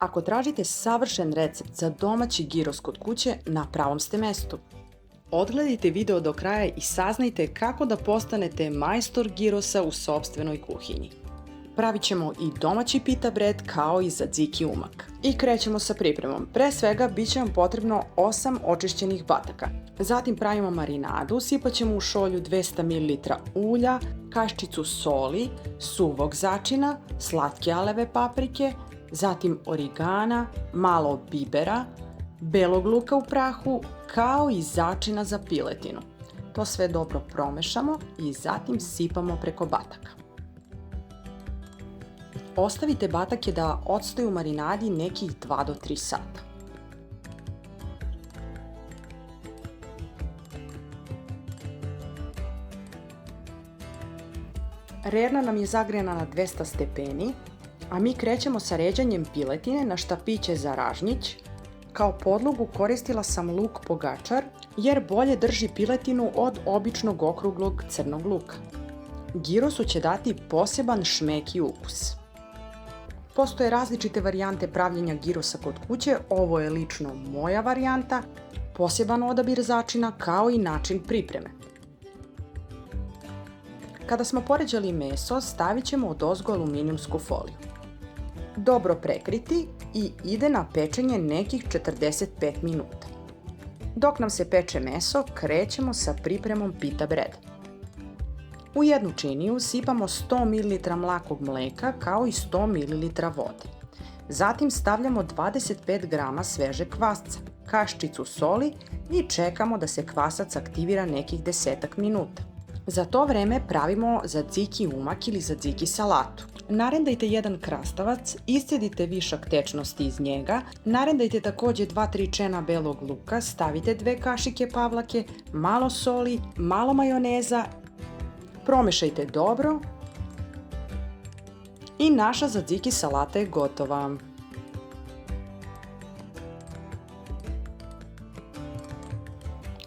Ako tražite savršen recept za domaći gyros kod kuće, na pravom ste mestu. Odgledajte video do kraja i saznajte kako da postanete majstor gyrosa u sopstvenoj kuhinji. Pravit ćemo i domaći pita bread kao i tzatziki umak. I krećemo sa pripremom. Pre svega bit će vam potrebno 8 očišćenih bataka. Zatim pravimo marinadu, sipat ćemo u šolju 200 ml ulja, kaščicu soli, suvog začina, slatke aleve paprike, zatim origana, malo bibera, belog luka u prahu, kao i začina za piletinu. To sve dobro promešamo i zatim sipamo preko bataka. Ostavite batake da odstoje u marinadi nekih 2 do 3 sata. Rerna nam je zagrejana na 200 stepeni, a mi krećemo sa ređanjem piletine na štapiće za ražnjić. Kao podlogu koristila sam luk pogačar jer bolje drži piletinu od običnog okruglog crnog luka. Gyrosu će dati poseban šmek i ukus. Postoje različite varijante pravljenja gyrosa kod kuće, ovo je lično moja varijanta, poseban odabir začina kao i način pripreme. Kada smo poređali meso, stavit ćemo odozgo aluminijumsku foliju. Dobro prekriti i ide na pečenje nekih 45 minuta. Dok nam se peče meso, krećemo sa pripremom pita breada. U jednu činiju sipamo 100 ml mlakog mleka kao i 100 ml vode. Zatim stavljamo 25 g svežeg kvasca, kaščicu soli i čekamo da se kvasac aktivira nekih 10 minuta. Za to vreme pravimo tzatziki umak ili tzatziki salatu. Narendajte jedan krastavac, iscedite višak tečnosti iz njega, narendajte također 2-3 čena belog luka, stavite 2 kašike pavlake, malo soli, malo majoneza, promešajte dobro i naša tzatziki salata je gotova.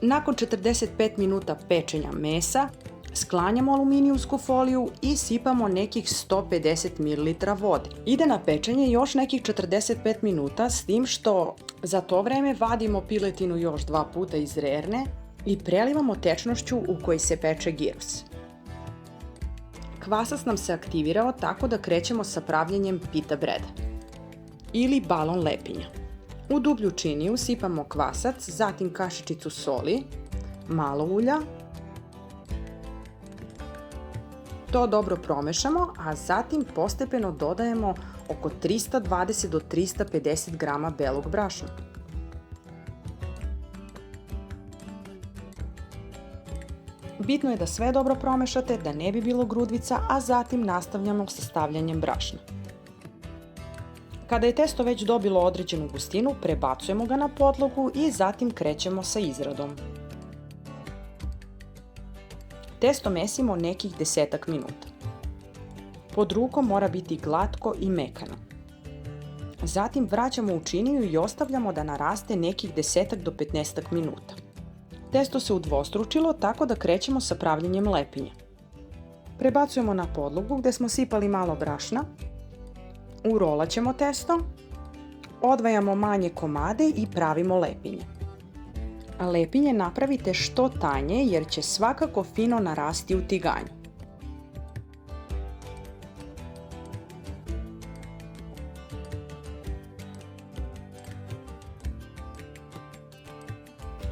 Nakon 45 minuta pečenja mesa, sklanjamo aluminijumsku foliju i sipamo nekih 150 ml vode. Ide na pečenje još nekih 45 minuta, s tim što za to vreme vadimo piletinu još 2 puta iz rerne i prelivamo tečnošću u kojoj se peče gyros. Kvasac nam se aktivirao tako da krećemo sa pravljenjem pita breada ili balon lepinja. U dublju činiju sipamo kvasac, zatim kašičicu soli, malo ulja. To dobro promešamo, a zatim postepeno dodajemo oko 320 do 350 g belog brašna. Bitno je da sve dobro promešate, da ne bi bilo grudvica, a zatim nastavljamo sa stavljanjem brašna. Kada je testo već dobilo određenu gustinu, prebacujemo ga na podlogu i zatim krećemo sa izradom. Testo mesimo nekih 10 minuta. Pod rukom mora biti glatko i mekano. Zatim vraćamo u činiju i ostavljamo da naraste nekih 10 do 15 minuta. Testo se udvostručilo tako da krećemo sa pravljenjem lepinja. Prebacujemo na podlogu gdje smo sipali malo brašna. Urolat ćemo testo, odvajamo manje komade i pravimo lepinje. Lepinje napravite što tanje jer će svakako fino narasti u tiganju.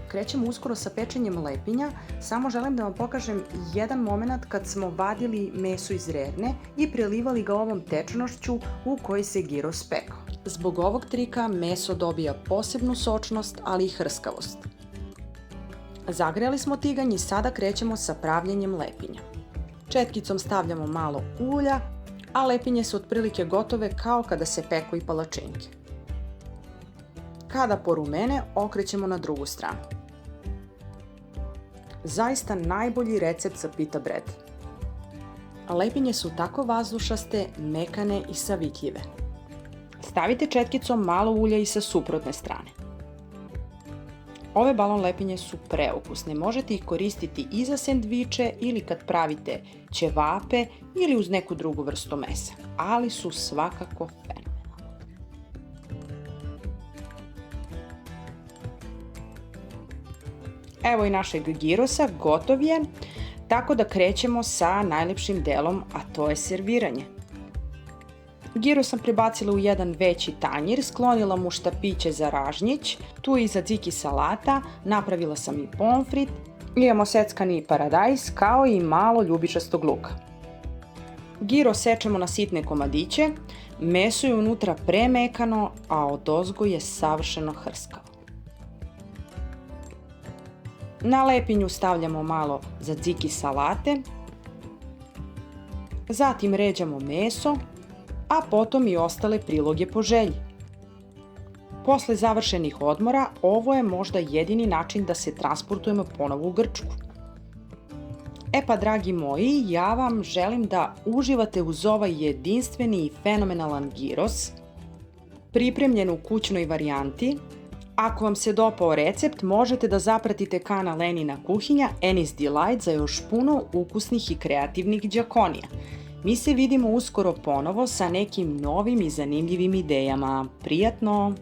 Krećemo uskoro sa pečenjem lepinja, samo želim da vam pokažem jedan moment kad smo vadili meso iz rerne i prelivali ga ovom tečnošću u kojoj se gyros pekao. Zbog ovog trika meso dobija posebnu sočnost, ali i hrskavost. Zagrejali smo tiganj i sada krećemo sa pravljenjem lepinja. Četkicom stavljamo malo ulja, a lepinje su otprilike gotove kao kada se peku i palačinke. Kada porumene, okrećemo na drugu stranu. Zaista najbolji recept za pita bread. Lepinje su tako vazdušaste, mekane i savitljive. Stavite četkicom malo ulja i sa suprotne strane. Ove balon lepinje su preukusne, možete ih koristiti i za sendviče ili kad pravite ćevape ili uz neku drugu vrstu mesa, ali su svakako fenomenalne. Evo i našeg girosa, gotov je, tako da krećemo sa najlepšim delom, a to je serviranje. Gyros sam prebacila u jedan veći tanjir, sklonila mu štapiće za ražnjić, tu i tzatziki salata, napravila sam i pomfrit, imamo seckani paradajz kao i malo ljubičastog luka. Gyros sečemo na sitne komadiće, meso je unutra premekano, a odozgo je savršeno hrskavo. Na lepinju stavljamo malo tzatziki salate, zatim ređamo meso, a potom i ostale priloge po želji. Posle završenih odmora, ovo je možda jedini način da se transportujemo ponovo u Grčku. E pa, dragi moji, ja vam želim da uživate uz ovaj jedinstveni i fenomenalan gyros, pripremljen u kućnoj varijanti. Ako vam se dopao recept, možete da zapratite kanal Enina kuhinja, Eni's Delight, za još puno ukusnih i kreativnih đakonija. Mi se vidimo uskoro ponovo sa nekim novim i zanimljivim idejama. Prijatno!